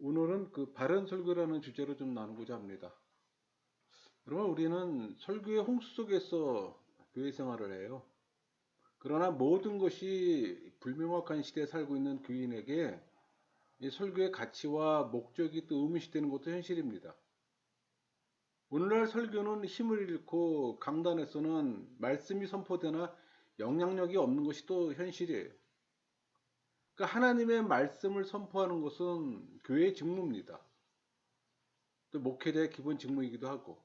오늘은 그 바른 설교라는 주제로 좀 나누고자 합니다. 그러면 우리는 설교의 홍수 속에서 교회 생활을 해요. 그러나 모든 것이 불명확한 시대에 살고 있는 교인에게 이 설교의 가치와 목적이 또 의문시되는 것도 현실입니다. 오늘날 설교는 힘을 잃고 강단에서는 말씀이 선포되나 영향력이 없는 것이 또 현실이에요. 그러니까 하나님의 말씀을 선포하는 것은 교회의 직무입니다. 또 목회자의 기본 직무이기도 하고,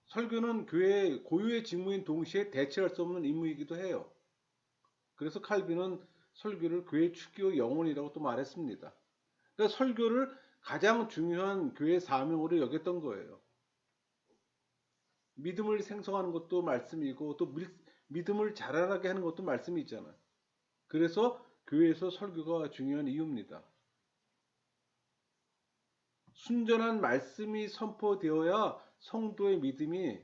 설교는 교회의 고유의 직무인 동시에 대체할 수 없는 임무이기도 해요. 그래서 칼빈은 설교를 교회의 축기요 영혼이라고 또 말했습니다. 그러니까 설교를 가장 중요한 교회 사명으로 여겼던 거예요. 믿음을 생성하는 것도 말씀이고 또 믿음을 자라나게 하는 것도 말씀이 있잖아요. 그래서 교회에서 설교가 중요한 이유입니다. 순전한 말씀이 선포되어야 성도의 믿음이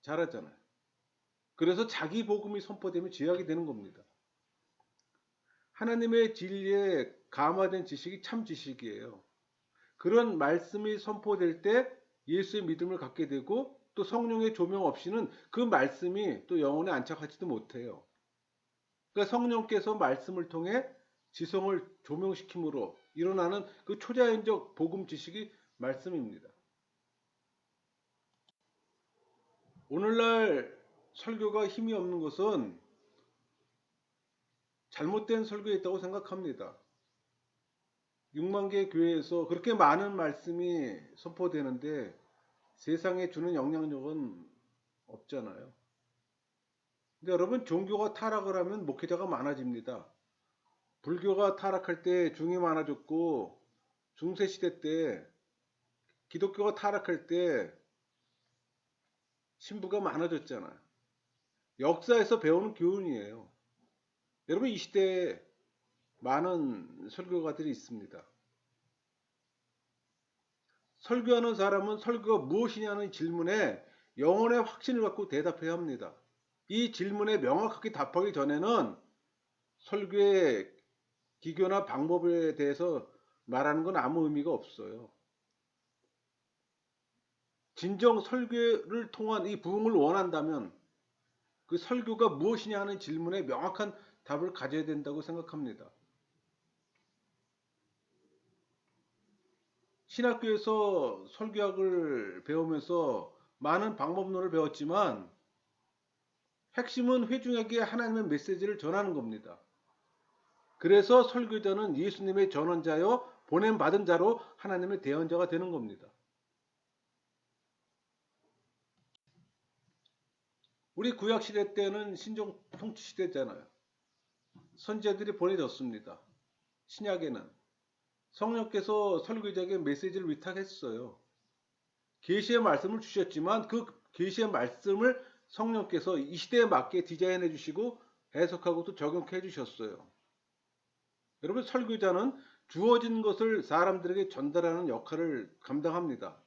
자라잖아요. 그래서 자기 복음이 선포되면 죄악이 되는 겁니다. 하나님의 진리에 감화된 지식이 참 지식이에요. 그런 말씀이 선포될 때 예수의 믿음을 갖게 되고 또 성령의 조명 없이는 그 말씀이 또 영혼에 안착하지도 못해요. 그러니까 성령께서 말씀을 통해 지성을 조명시킴으로 일어나는 그 초자연적 복음 지식이 말씀입니다. 오늘날 설교가 힘이 없는 것은 잘못된 설교에 있다고 생각합니다. 6만 개 교회에서 그렇게 많은 말씀이 선포되는데 세상에 주는 영향력은 없잖아요. 근데 여러분, 종교가 타락을 하면 목회자가 많아집니다. 불교가 타락할 때 중이 많아졌고, 중세시대 때 기독교가 타락할 때 신부가 많아졌잖아요. 역사에서 배우는 교훈이에요. 여러분, 이 시대에 많은 설교가들이 있습니다. 설교하는 사람은 설교가 무엇이냐는 질문에 영혼의 확신을 갖고 대답해야 합니다. 이 질문에 명확하게 답하기 전에는 설교의 기교나 방법에 대해서 말하는 건 아무 의미가 없어요. 진정 설교를 통한 이 부흥을 원한다면 그 설교가 무엇이냐 하는 질문에 명확한 답을 가져야 된다고 생각합니다. 신학교에서 설교학을 배우면서 많은 방법론을 배웠지만 핵심은 회중에게 하나님의 메시지를 전하는 겁니다. 그래서 설교자는 예수님의 전원자요 보냄받은 자로 하나님의 대언자가 되는 겁니다. 우리 구약시대 때는 신종 통치시대잖아요. 선지자들이 보내졌습니다. 신약에는 성령께서 설교자에게 메시지를 위탁했어요. 계시의 말씀을 주셨지만 그 계시의 말씀을 성령께서 이 시대에 맞게 디자인해 주시고 해석하고 또 적용해 주셨어요. 여러분, 설교자는 주어진 것을 사람들에게 전달하는 역할을 감당합니다.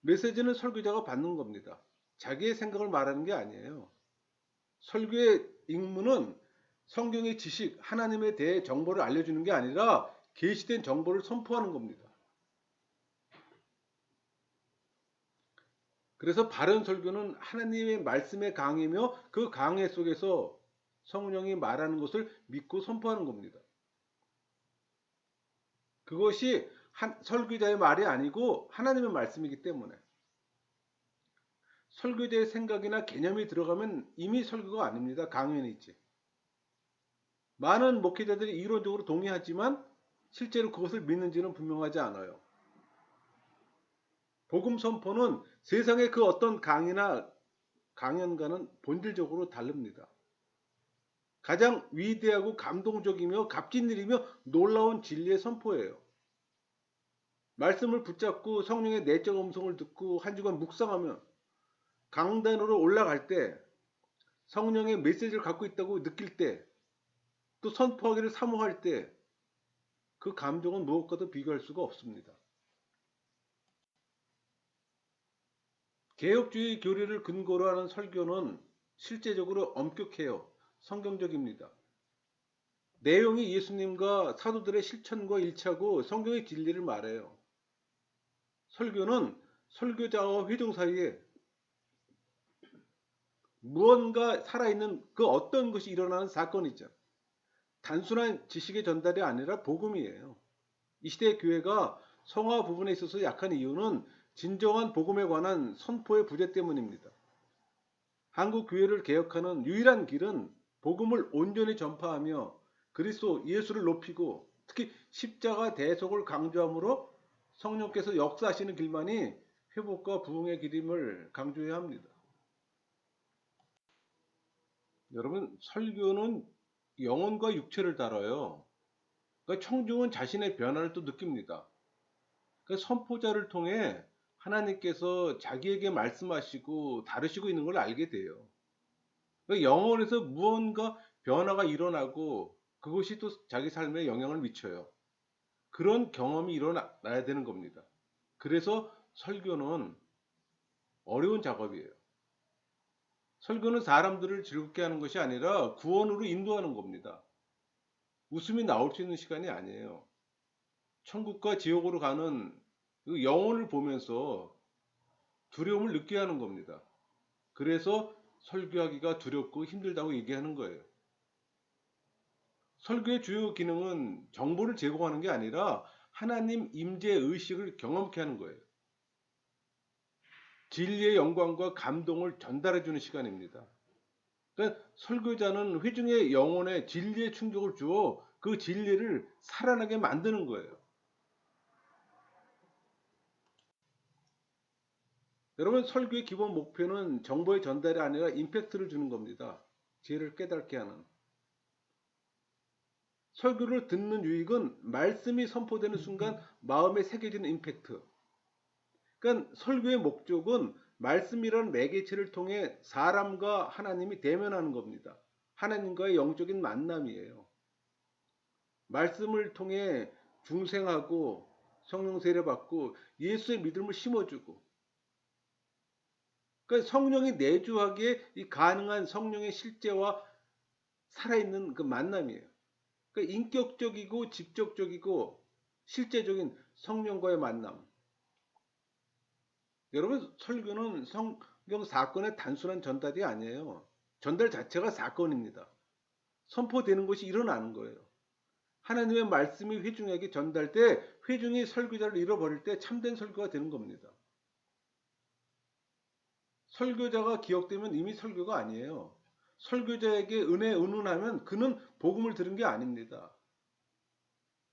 메시지는 설교자가 받는 겁니다. 자기의 생각을 말하는 게 아니에요. 설교의 임무는 성경의 지식, 하나님에 대해 정보를 알려주는 게 아니라 계시된 정보를 선포하는 겁니다. 그래서 바른 설교는 하나님의 말씀의 강의며 그 강해 속에서 성령이 말하는 것을 믿고 선포하는 겁니다. 그것이 설교자의 말이 아니고 하나님의 말씀이기 때문에 설교자의 생각이나 개념이 들어가면 이미 설교가 아닙니다. 강연이지. 많은 목회자들이 이론적으로 동의하지만 실제로 그것을 믿는지는 분명하지 않아요. 복음 선포는 세상의 그 어떤 강의나 강연과는 본질적으로 다릅니다. 가장 위대하고 감동적이며 값진 일이며 놀라운 진리의 선포예요. 말씀을 붙잡고 성령의 내적 음성을 듣고 한 주간 묵상하면 강단으로 올라갈 때 성령의 메시지를 갖고 있다고 느낄 때 또 선포하기를 사모할 때 그 감정은 무엇과도 비교할 수가 없습니다. 개혁주의 교리를 근거로 하는 설교는 실제적으로 엄격해요. 성경적입니다. 내용이 예수님과 사도들의 실천과 일치하고 성경의 진리를 말해요. 설교는 설교자와 회중 사이에 무언가 살아있는 그 어떤 것이 일어나는 사건이죠. 단순한 지식의 전달이 아니라 복음이에요. 이 시대의 교회가 성화 부분에 있어서 약한 이유는 진정한 복음에 관한 선포의 부재 때문입니다. 한국 교회를 개혁하는 유일한 길은 복음을 온전히 전파하며 그리스도 예수를 높이고 특히 십자가 대속을 강조함으로 성령께서 역사하시는 길만이 회복과 부흥의 길임을 강조해야 합니다. 여러분, 설교는 영혼과 육체를 다뤄요. 그러니까 청중은 자신의 변화를 또 느낍니다. 그러니까 선포자를 통해 하나님께서 자기에게 말씀하시고 다루시고 있는 걸 알게 돼요. 그러니까 영혼에서 무언가 변화가 일어나고 그것이 또 자기 삶에 영향을 미쳐요. 그런 경험이 일어나야 되는 겁니다. 그래서 설교는 어려운 작업이에요. 설교는 사람들을 즐겁게 하는 것이 아니라 구원으로 인도하는 겁니다. 웃음이 나올 수 있는 시간이 아니에요. 천국과 지옥으로 가는 그 영혼을 보면서 두려움을 느끼게 하는 겁니다. 그래서 설교하기가 두렵고 힘들다고 얘기하는 거예요. 설교의 주요 기능은 정보를 제공하는 게 아니라 하나님 임재 의식을 경험케 하는 거예요. 진리의 영광과 감동을 전달해 주는 시간입니다. 그러니까 설교자는 회중의 영혼에 진리의 충격을 주어 그 진리를 살아나게 만드는 거예요. 여러분, 설교의 기본 목표는 정보의 전달이 아니라 임팩트를 주는 겁니다. 지혜를 깨닫게 하는. 설교를 듣는 유익은 말씀이 선포되는 순간 마음에 새겨지는 임팩트. 그러니까 설교의 목적은 말씀이라는 매개체를 통해 사람과 하나님이 대면하는 겁니다. 하나님과의 영적인 만남이에요. 말씀을 통해 중생하고 성령 세례받고 예수의 믿음을 심어주고, 그러니까 성령이 내주하기에 이 가능한 성령의 실제와 살아있는 그 만남이에요. 그러니까 인격적이고 직접적이고 실제적인 성령과의 만남. 여러분, 설교는 성경 사건의 단순한 전달이 아니에요. 전달 자체가 사건입니다. 선포되는 것이 일어나는 거예요. 하나님의 말씀이 회중에게 전달돼 회중이 설교자를 잃어버릴 때 참된 설교가 되는 겁니다. 설교자가 기억되면 이미 설교가 아니에요. 설교자에게 은은하면 그는 복음을 들은 게 아닙니다.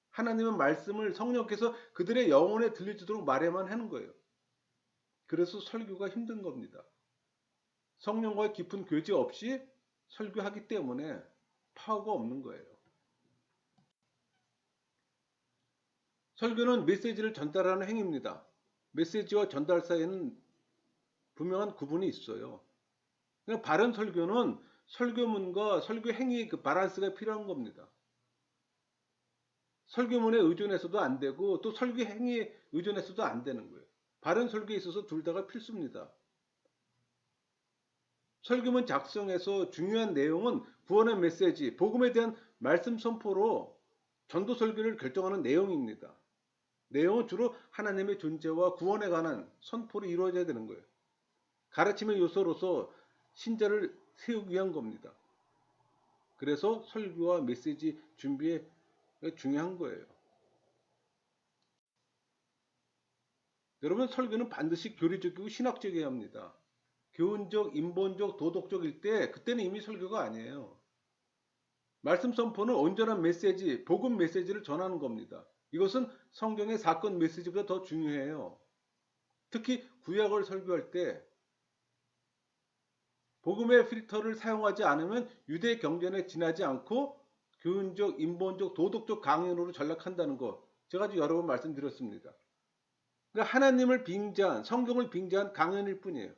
하나님의 말씀을 성령께서 그들의 영혼에 들려주도록 말해만 하는 거예요. 그래서 설교가 힘든 겁니다. 성령과의 깊은 교제 없이 설교하기 때문에 파워가 없는 거예요. 설교는 메시지를 전달하는 행위입니다. 메시지와 전달 사이에는 분명한 구분이 있어요. 그러니까 바른 설교는 설교문과 설교 행위의 그 밸런스가 필요한 겁니다. 설교문에 의존해서도 안 되고 또 설교 행위에 의존해서도 안 되는 거예요. 바른 설교에 있어서 둘 다가 필수입니다. 설교문 작성에서 중요한 내용은 구원의 메시지, 복음에 대한 말씀 선포로 전도 설교를 결정하는 내용입니다. 내용은 주로 하나님의 존재와 구원에 관한 선포로 이루어져야 되는 거예요. 가르침의 요소로서 신자를 세우기 위한 겁니다. 그래서 설교와 메시지 준비에 중요한 거예요. 여러분, 설교는 반드시 교리적이고 신학적이어야 합니다. 교훈적, 인본적, 도덕적일 때 그때는 이미 설교가 아니에요. 말씀 선포는 온전한 메시지, 복음 메시지를 전하는 겁니다. 이것은 성경의 사건 메시지보다 더 중요해요. 특히 구약을 설교할 때 복음의 필터를 사용하지 않으면 유대 경전에 지나지 않고 교훈적, 인본적, 도덕적 강연으로 전락한다는 거 제가 아주 여러 번 말씀드렸습니다. 그러니까 하나님을 빙자한, 성경을 빙자한 강연일 뿐이에요.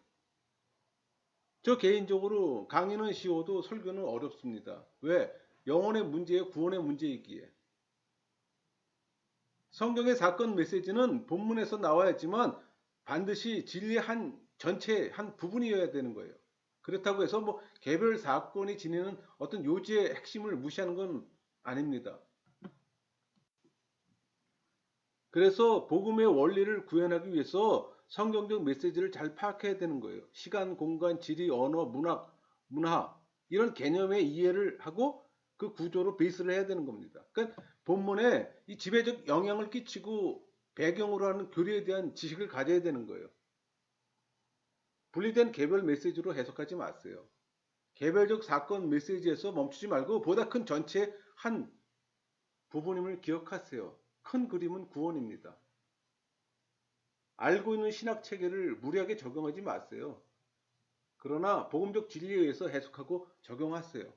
저 개인적으로 강의는 쉬워도 설교는 어렵습니다. 왜? 영혼의 문제에 구원의 문제이기에. 성경의 사건 메시지는 본문에서 나와야지만 반드시 진리의 한 전체 한 부분이어야 되는 거예요. 그렇다고 해서 뭐 개별 사건이 지니는 어떤 요지의 핵심을 무시하는 건 아닙니다. 그래서 복음의 원리를 구현하기 위해서 성경적 메시지를 잘 파악해야 되는 거예요. 시간, 공간, 지리, 언어, 문화 이런 개념의 이해를 하고 그 구조로 베이스를 해야 되는 겁니다. 그러니까 본문에 이 지배적 영향을 끼치고 배경으로 하는 교리에 대한 지식을 가져야 되는 거예요. 분리된 개별 메시지로 해석하지 마세요. 개별적 사건 메시지에서 멈추지 말고 보다 큰 전체의 한 부분임을 기억하세요. 큰 그림은 구원입니다. 알고 있는 신학 체계를 무리하게 적용하지 마세요. 그러나 복음적 진리에 의해서 해석하고 적용하세요.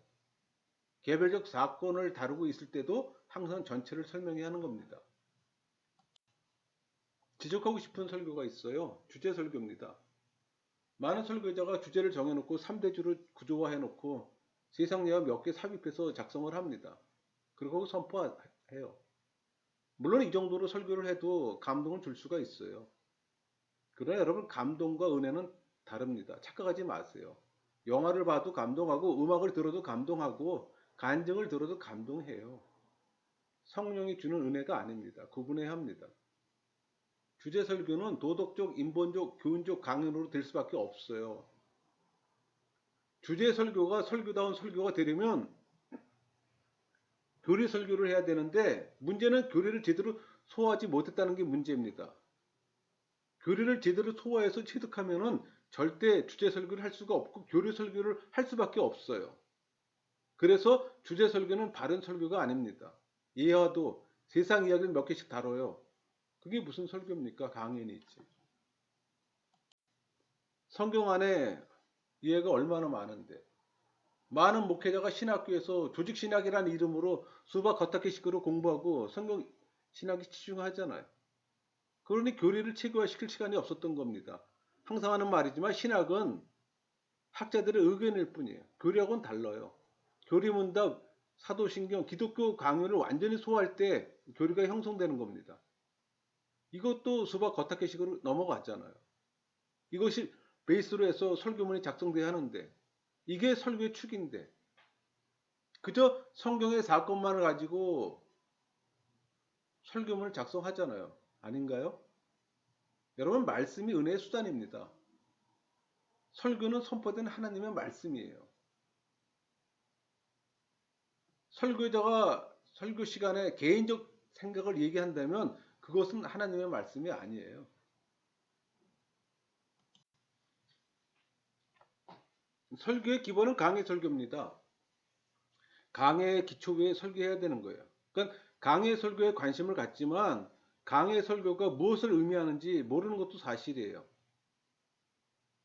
개별적 사건을 다루고 있을 때도 항상 전체를 설명해야 하는 겁니다. 지적하고 싶은 설교가 있어요. 주제 설교입니다. 많은 설교자가 주제를 정해놓고 3대주를 구조화해놓고 세상 예화 몇 개 삽입해서 작성을 합니다. 그리고 선포해요. 물론 이 정도로 설교를 해도 감동을 줄 수가 있어요. 그러나 여러분 감동과 은혜는 다릅니다. 착각하지 마세요. 영화를 봐도 감동하고 음악을 들어도 감동하고 간증을 들어도 감동해요. 성령이 주는 은혜가 아닙니다. 구분해야 합니다. 주제 설교는 도덕적, 인본적, 교훈적 강연으로 될 수밖에 없어요. 주제 설교가 설교다운 설교가 되려면 교리 설교를 해야 되는데 문제는 교리를 제대로 소화하지 못했다는 게 문제입니다. 교리를 제대로 소화해서 체득하면은 절대 주제 설교를 할 수가 없고 교리 설교를 할 수밖에 없어요. 그래서 주제 설교는 바른 설교가 아닙니다. 예화도 세상 이야기를 몇 개씩 다뤄요. 그게 무슨 설교입니까? 강연이지. 성경 안에 이해가 얼마나 많은데 많은 목회자가 신학교에서 조직신학이라는 이름으로 수박 겉핥기식으로 공부하고 성경 신학에 치중하잖아요. 그러니 교리를 체계화시킬 시간이 없었던 겁니다. 항상 하는 말이지만 신학은 학자들의 의견일 뿐이에요. 교리하고는 달라요. 교리문답, 사도신경, 기독교 강요를 완전히 소화할 때 교리가 형성되는 겁니다. 이것도 수박 겉핥기식으로 넘어갔잖아요. 이것이 베이스로 해서 설교문이 작성돼야 하는데 이게 설교의 축인데 그저 성경의 사건만을 가지고 설교문을 작성하잖아요. 아닌가요? 여러분 말씀이 은혜의 수단입니다. 설교는 선포된 하나님의 말씀이에요. 설교자가 설교 시간에 개인적 생각을 얘기한다면 그것은 하나님의 말씀이 아니에요. 설교의 기본은 강해 설교입니다. 강해의 기초 위에 설교해야 되는 거예요. 그러니까 강해 설교에 관심을 갖지만 강해 설교가 무엇을 의미하는지 모르는 것도 사실이에요.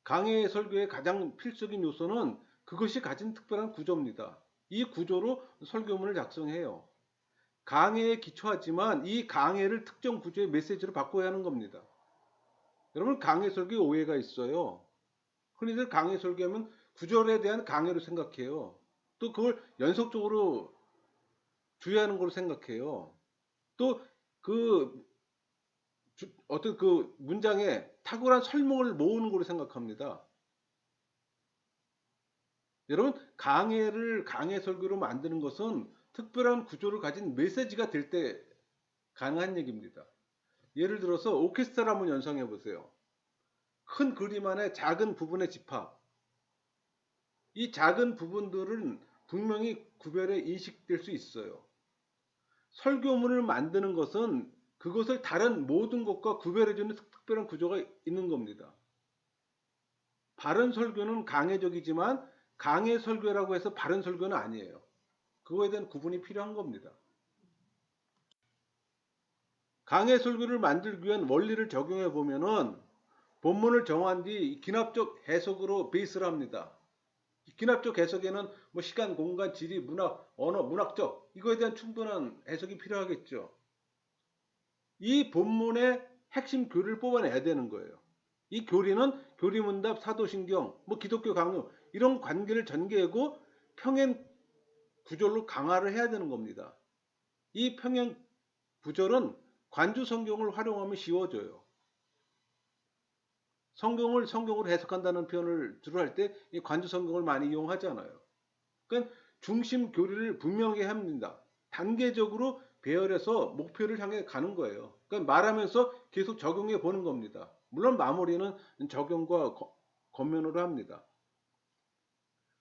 강해 설교의 가장 필수적인 요소는 그것이 가진 특별한 구조입니다. 이 구조로 설교문을 작성해요. 강해에 기초하지만 이 강해를 특정 구조의 메시지로 바꿔야 하는 겁니다. 여러분 강해 설교에 오해가 있어요. 흔히들 강해 설교하면 구절에 대한 강해로 생각해요. 또 그걸 연속적으로 주의하는 걸로 생각해요. 또 그 어떤 그 문장에 탁월한 설명을 모으는 걸로 생각합니다. 여러분 강해를 강해 설교로 만드는 것은 특별한 구조를 가진 메시지가 될 때 가능한 얘기입니다. 예를 들어서 오케스트라 한번 연상해 보세요. 큰 그림 안에 작은 부분의 집합. 이 작은 부분들은 분명히 구별해 인식될 수 있어요. 설교문을 만드는 것은 그것을 다른 모든 것과 구별해주는 특별한 구조가 있는 겁니다. 바른 설교는 강해적이지만 강해 설교라고 해서 바른 설교는 아니에요. 그거에 대한 구분이 필요한 겁니다. 강해 설교를 만들기 위한 원리를 적용해 보면은 본문을 정한 뒤 기납적 해석으로 베이스를 합니다. 기납적 해석에는 뭐 시간, 공간, 지리, 문학, 언어, 문학적 이거에 대한 충분한 해석이 필요하겠죠. 이 본문의 핵심 교리를 뽑아내야 되는 거예요. 이 교리는 교리문답, 사도신경, 뭐 기독교 강요 이런 관계를 전개하고 평행 구절로 강화를 해야 되는 겁니다. 이 평행 구절은 관주 성경을 활용하면 쉬워져요. 성경을 성경으로 해석한다는 표현을 주로 할 때 이 관주 성경을 많이 이용하잖아요. 그러니까 중심 교리를 분명히 합니다. 단계적으로 배열해서 목표를 향해 가는 거예요. 그러니까 말하면서 계속 적용해 보는 겁니다. 물론 마무리는 적용과 겉면으로 합니다.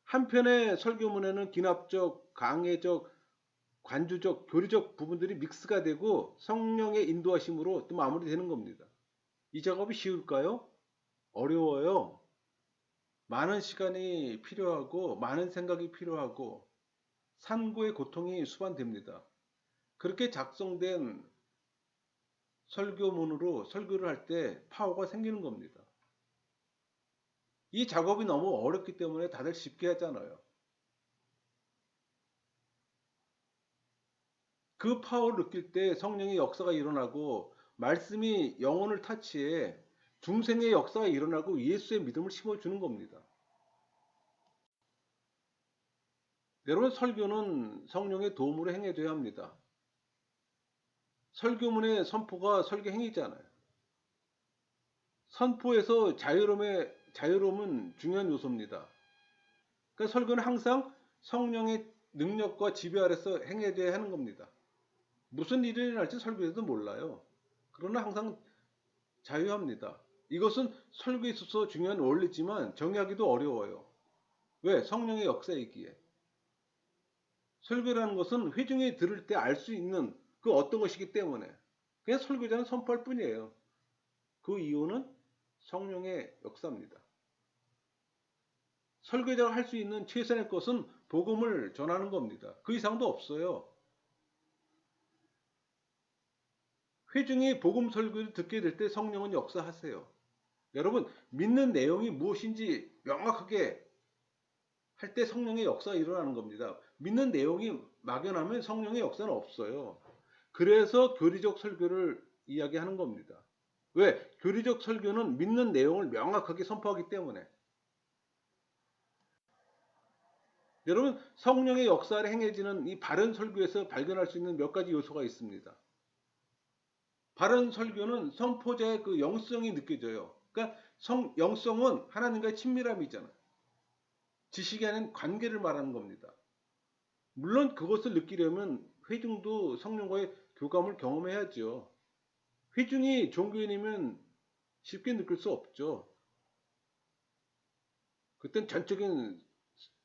한편의 설교문에는 기납적, 강해적, 관주적, 교리적 부분들이 믹스가 되고 성령의 인도하심으로 또 마무리되는 겁니다. 이 작업이 쉬울까요? 어려워요. 많은 시간이 필요하고 많은 생각이 필요하고 산고의 고통이 수반됩니다. 그렇게 작성된 설교문으로 설교를 할 때 파워가 생기는 겁니다. 이 작업이 너무 어렵기 때문에 다들 쉽게 하잖아요. 그 파워를 느낄 때 성령의 역사가 일어나고 말씀이 영혼을 타치해 중생의 역사가 일어나고 예수의 믿음을 심어주는 겁니다. 여러분, 설교는 성령의 도움으로 행해져야 합니다. 설교문의 선포가 설교 행위잖아요. 선포에서 자유로움은 중요한 요소입니다. 그러니까 설교는 항상 성령의 능력과 지배 아래서 행해져야 하는 겁니다. 무슨 일이 일어날지 설교에도 몰라요. 그러나 항상 자유합니다. 이것은 설교에 있어서 중요한 원리지만 정의하기도 어려워요. 왜? 성령의 역사이기에. 설교라는 것은 회중이 들을 때 알 수 있는 그 어떤 것이기 때문에 그냥 설교자는 선포할 뿐이에요. 그 이유는 성령의 역사입니다. 설교자가 할 수 있는 최선의 것은 복음을 전하는 겁니다. 그 이상도 없어요. 회중이 복음 설교를 듣게 될 때 성령은 역사하세요. 여러분, 믿는 내용이 무엇인지 명확하게 할 때 성령의 역사가 일어나는 겁니다. 믿는 내용이 막연하면 성령의 역사는 없어요. 그래서 교리적 설교를 이야기하는 겁니다. 왜? 교리적 설교는 믿는 내용을 명확하게 선포하기 때문에. 여러분, 성령의 역사를 행해지는 이 바른 설교에서 발견할 수 있는 몇 가지 요소가 있습니다. 바른 설교는 선포자의 그 영성이 느껴져요. 그러니까 영성은 하나님과의 친밀함이잖아요. 지식이 아닌 관계를 말하는 겁니다. 물론 그것을 느끼려면 회중도 성령과의 교감을 경험해야죠. 회중이 종교인이면 쉽게 느낄 수 없죠. 그땐 전적인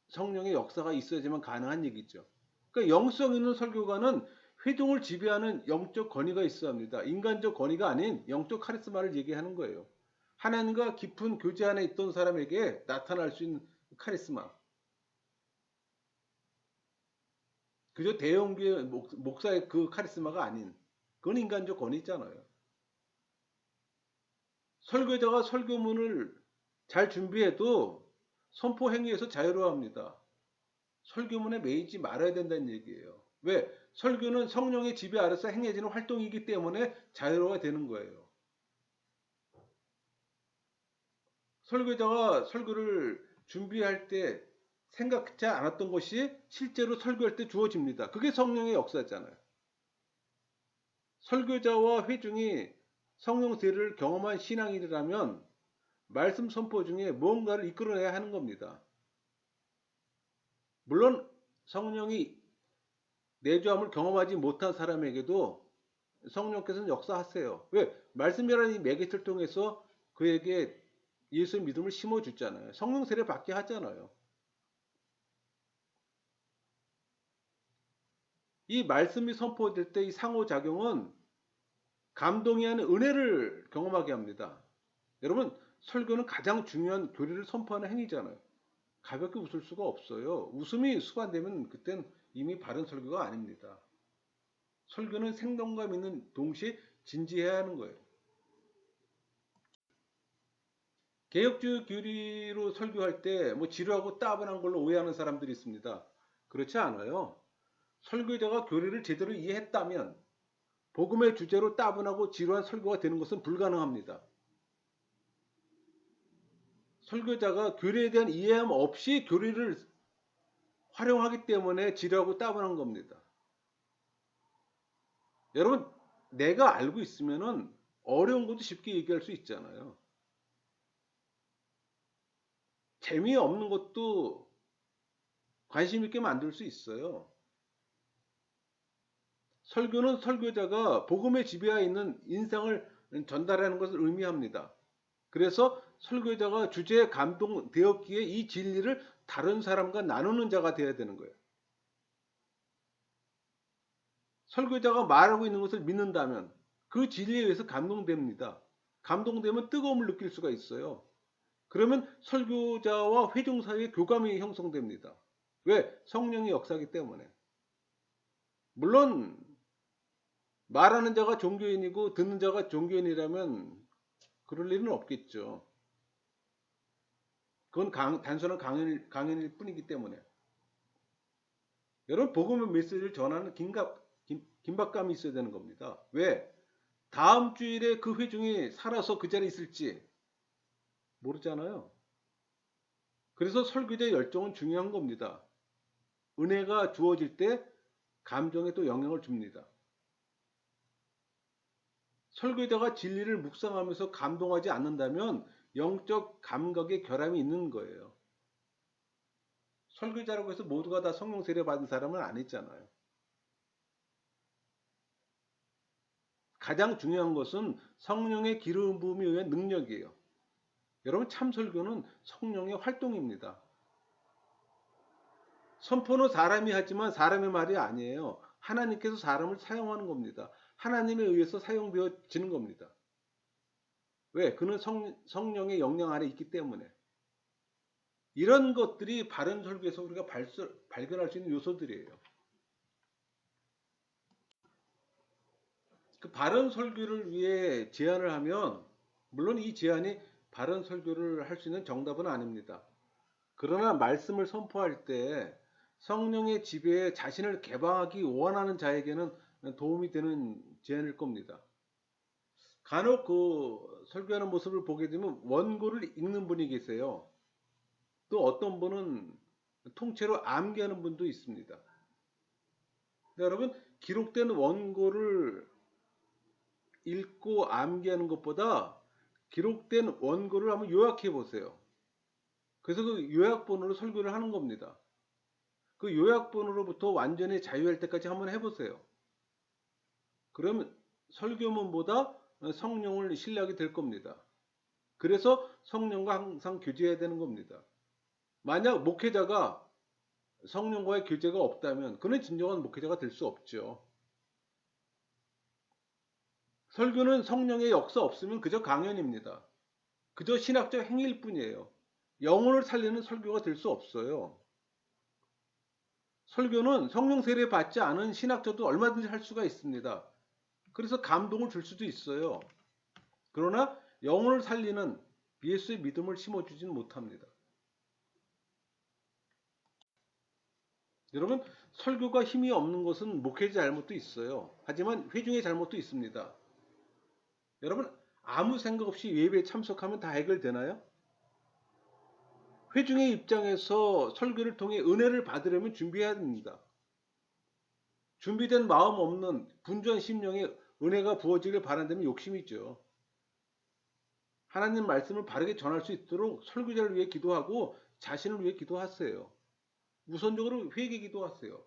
성령의 역사가 있어야지만 가능한 얘기죠. 그러니까 영성 있는 설교가는 회중을 지배하는 영적 권위가 있어야 합니다. 인간적 권위가 아닌 영적 카리스마를 얘기하는 거예요. 하나님과 깊은 교제 안에 있던 사람에게 나타날 수 있는 카리스마. 그저 대형교회 목사의 그 카리스마가 아닌 그건 인간적 권위 있잖아요. 설교자가 설교문을 잘 준비해도 선포 행위에서 자유로워합니다. 설교문에 매이지 말아야 된다는 얘기예요. 왜? 설교는 성령의 지배 아래서 행해지는 활동이기 때문에 자유로워야 되는 거예요. 설교자가 설교를 준비할 때 생각지 않았던 것이 실제로 설교할 때 주어집니다. 그게 성령의 역사잖아요. 설교자와 회중이 성령 세례를 경험한 신앙인이라면 말씀 선포 중에 무언가를 이끌어내야 하는 겁니다. 물론 성령이 내주함을 경험하지 못한 사람에게도 성령께서는 역사하세요. 왜? 말씀이라는 이 매개체를 통해서 그에게 예수의 믿음을 심어주잖아요. 성령 세례 받게 하잖아요. 이 말씀이 선포될 때 이 상호작용은 감동이 하는 은혜를 경험하게 합니다. 여러분, 설교는 가장 중요한 교리를 선포하는 행위잖아요. 가볍게 웃을 수가 없어요. 웃음이 수반되면 그땐 이미 바른 설교가 아닙니다. 설교는 생동감 있는 동시에 진지해야 하는 거예요. 개혁주의 교리로 설교할 때 뭐 지루하고 따분한 걸로 오해하는 사람들이 있습니다. 그렇지 않아요. 설교자가 교리를 제대로 이해했다면 복음의 주제로 따분하고 지루한 설교가 되는 것은 불가능합니다. 설교자가 교리에 대한 이해함 없이 교리를 활용하기 때문에 지루하고 따분한 겁니다. 여러분, 내가 알고 있으면은 어려운 것도 쉽게 얘기할 수 있잖아요. 재미없는 것도 관심 있게 만들 수 있어요. 설교는 설교자가 복음에 지배하에 있는 인상을 전달하는 것을 의미합니다. 그래서 설교자가 주제에 감동되었기에 이 진리를 다른 사람과 나누는 자가 되어야 되는 거예요. 설교자가 말하고 있는 것을 믿는다면 그 진리에 의해서 감동됩니다. 감동되면 뜨거움을 느낄 수가 있어요. 그러면 설교자와 회중 사이에 교감이 형성됩니다. 왜? 성령의 역사이기 때문에. 물론 말하는 자가 종교인이고 듣는 자가 종교인이라면 그럴 일은 없겠죠. 그건 단순한 강연일 뿐이기 때문에. 여러분 복음의 메시지를 전하는 긴박감이 있어야 되는 겁니다. 왜? 다음 주일에 그 회중이 살아서 그 자리에 있을지 모르잖아요. 그래서 설교자의 열정은 중요한 겁니다. 은혜가 주어질 때 감정에 또 영향을 줍니다. 설교자가 진리를 묵상하면서 감동하지 않는다면 영적 감각의 결함이 있는 거예요. 설교자라고 해서 모두가 다 성령 세례 받은 사람은 아니잖아요. 가장 중요한 것은 성령의 기름 부음에 의한 능력이에요. 여러분 참 설교는 성령의 활동입니다. 선포는 사람이 하지만 사람의 말이 아니에요. 하나님께서 사람을 사용하는 겁니다. 하나님에 의해서 사용되어지는 겁니다. 왜? 그는 성령의 영향 아래 있기 때문에. 이런 것들이 바른 설교에서 우리가 발견할 수 있는 요소들이에요. 그 바른 설교를 위해 제안을 하면 물론 이 제안이 바른 설교를 할 수 있는 정답은 아닙니다. 그러나 말씀을 선포할 때 성령의 지배에 자신을 개방하기 원하는 자에게는 도움이 되는 제안일 겁니다. 간혹 그 설교하는 모습을 보게 되면 원고를 읽는 분이 계세요. 또 어떤 분은 통째로 암기하는 분도 있습니다. 여러분 기록된 원고를 읽고 암기하는 것보다 기록된 원고를 한번 요약해 보세요. 그래서 그 요약본으로 설교를 하는 겁니다. 그 요약본으로부터 완전히 자유할 때까지 한번 해보세요. 그러면 설교문보다 성령을 신뢰하게 될 겁니다. 그래서 성령과 항상 교제해야 되는 겁니다. 만약 목회자가 성령과의 교제가 없다면 그는 진정한 목회자가 될 수 없죠. 설교는 성령의 역사 없으면 그저 강연입니다. 그저 신학적 행위일 뿐이에요. 영혼을 살리는 설교가 될 수 없어요. 설교는 성령 세례 받지 않은 신학자도 얼마든지 할 수가 있습니다. 그래서 감동을 줄 수도 있어요. 그러나 영혼을 살리는 예수의 믿음을 심어주지는 못합니다. 여러분 설교가 힘이 없는 것은 목회자 잘못도 있어요. 하지만 회중의 잘못도 있습니다. 여러분 아무 생각 없이 예배에 참석하면 다 해결되나요? 회중의 입장에서 설교를 통해 은혜를 받으려면 준비해야 됩니다. 준비된 마음 없는 분주한 심령에 은혜가 부어지길 바란다면 욕심이죠. 하나님 말씀을 바르게 전할 수 있도록 설교자를 위해 기도하고 자신을 위해 기도하세요. 우선적으로 회개 기도하세요.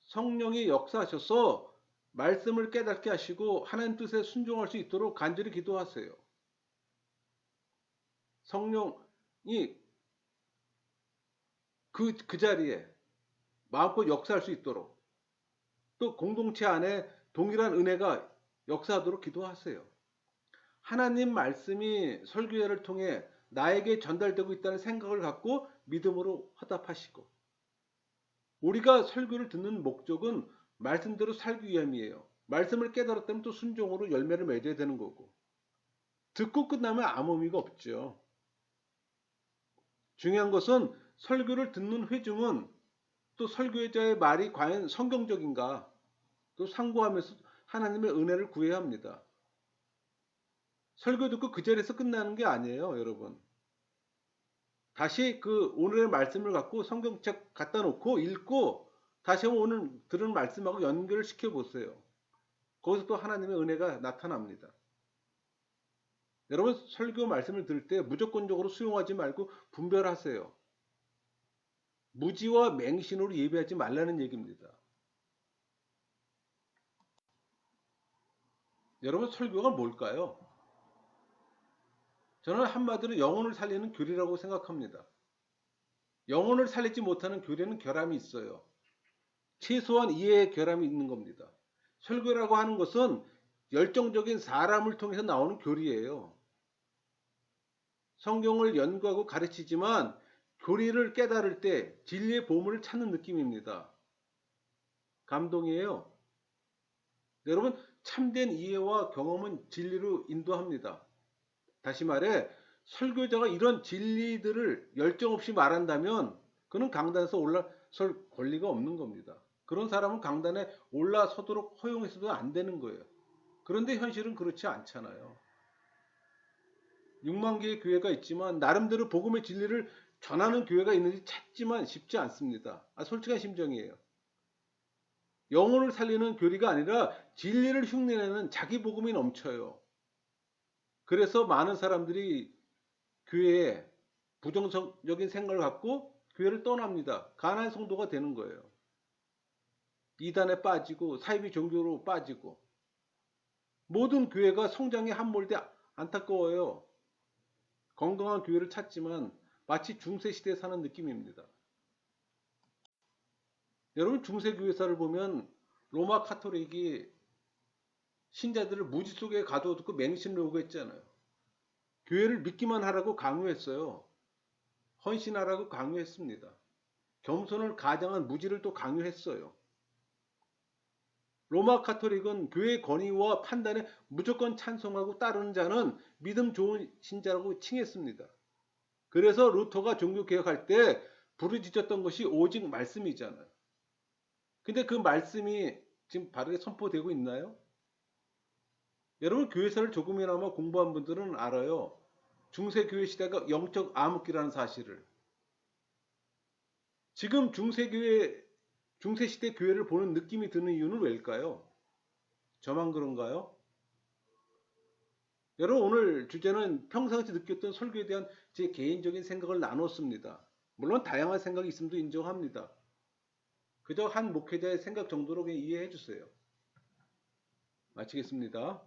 성령이 역사하셔서 말씀을 깨닫게 하시고 하나님 뜻에 순종할 수 있도록 간절히 기도하세요. 성령이 그 자리에 마음껏 역사할 수 있도록 또 공동체 안에 동일한 은혜가 역사하도록 기도하세요. 하나님 말씀이 설교자를 통해 나에게 전달되고 있다는 생각을 갖고 믿음으로 화답하시고 우리가 설교를 듣는 목적은 말씀대로 살기 위함이에요. 말씀을 깨달았다면 또 순종으로 열매를 맺어야 되는 거고 듣고 끝나면 아무 의미가 없죠. 중요한 것은 설교를 듣는 회중은 또 설교자의 말이 과연 성경적인가 또 상고하면서 하나님의 은혜를 구해야 합니다. 설교 듣고 그 자리에서 끝나는 게 아니에요, 여러분. 다시 그 오늘의 말씀을 갖고 성경책 갖다 놓고 읽고 다시 한번 오늘 들은 말씀하고 연결을 시켜 보세요. 거기서 또 하나님의 은혜가 나타납니다. 여러분 설교 말씀을 들을 때 무조건적으로 수용하지 말고 분별하세요. 무지와 맹신으로 예배하지 말라는 얘기입니다. 여러분, 설교가 뭘까요? 저는 한마디로 영혼을 살리는 교리라고 생각합니다. 영혼을 살리지 못하는 교리는 결함이 있어요. 최소한 이해의 결함이 있는 겁니다. 설교라고 하는 것은 열정적인 사람을 통해서 나오는 교리예요. 성경을 연구하고 가르치지만 교리를 깨달을 때 진리의 보물을 찾는 느낌입니다. 감동이에요. 여러분, 참된 이해와 경험은 진리로 인도합니다. 다시 말해, 설교자가 이런 진리들을 열정 없이 말한다면 그는 강단에서 올라설 권리가 없는 겁니다. 그런 사람은 강단에 올라서도록 허용해서도 안 되는 거예요. 그런데 현실은 그렇지 않잖아요. 6만 개의 교회가 있지만 나름대로 복음의 진리를 전하는 교회가 있는지 찾지만 쉽지 않습니다. 솔직한 심정이에요. 영혼을 살리는 교리가 아니라 진리를 흉내내는 자기 복음이 넘쳐요. 그래서 많은 사람들이 교회에 부정적인 생각을 갖고 교회를 떠납니다. 가난한 성도가 되는 거예요. 이단에 빠지고 사이비 종교로 빠지고 모든 교회가 성장에 함몰돼 안타까워요. 건강한 교회를 찾지만 마치 중세시대에 사는 느낌입니다. 여러분, 중세교회사를 보면 로마 카톨릭이 신자들을 무지 속에 가둬두고 맹신을 요구했잖아요. 교회를 믿기만 하라고 강요했어요. 헌신하라고 강요했습니다. 겸손을 가장한 무지를 또 강요했어요. 로마 카톨릭은 교회의 권위와 판단에 무조건 찬송하고 따르는 자는 믿음 좋은 신자라고 칭했습니다. 그래서 루터가 종교개혁할 때 부르짖었던 것이 오직 말씀이잖아요. 근데 그 말씀이 지금 바르게 선포되고 있나요? 여러분, 교회사를 조금이나마 공부한 분들은 알아요. 중세교회 시대가 영적 암흑기라는 사실을. 지금 중세시대 교회를 보는 느낌이 드는 이유는 왜일까요? 저만 그런가요? 여러분, 오늘 주제는 평상시 느꼈던 설교에 대한 제 개인적인 생각을 나눴습니다. 물론 다양한 생각이 있음도 인정합니다. 그저 한 목회자의 생각 정도로 그냥 이해해 주세요. 마치겠습니다.